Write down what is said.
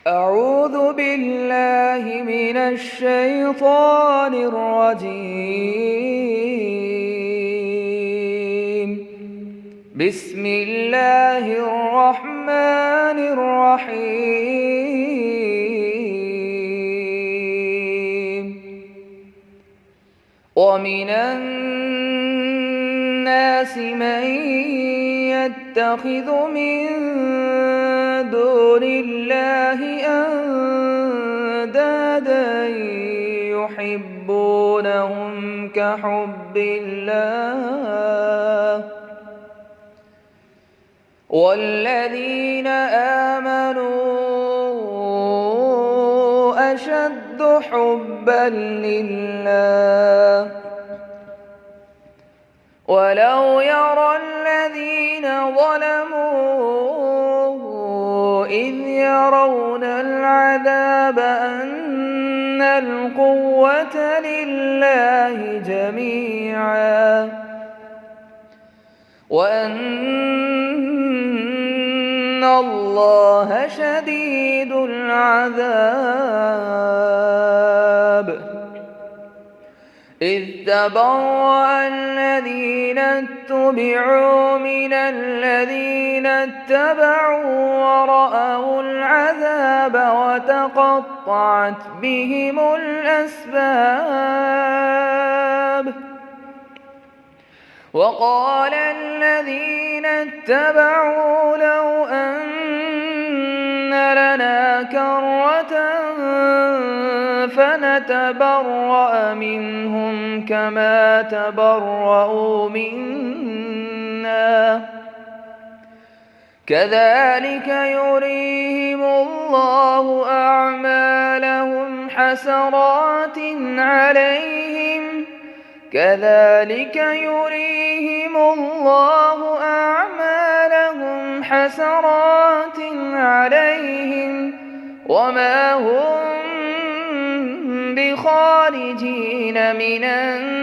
أعوذ بالله من الشيطان الرجيم. بسم الله الرحمن الرحيم. ومن الناس من يتخذ من دون الله أندادا يحبونهم كحب الله والذين آمنوا أشد حبا لله ولو يرى الذين ظلموا إذ يرون العذاب أن القوة لله جميعا وأن الله شديد العذاب. إذ تبرأ الذين اتبعوا من الذين اتبعوا ورأوا العذاب وتقطعت بهم الأسباب. وقال الذين اتبعوا لو أن لنا كرة فنتبرأ منهم كما تبرأوا منا كذلك يريهم الله أعمالهم حسرات عليهم وما هم بخارجين من النار.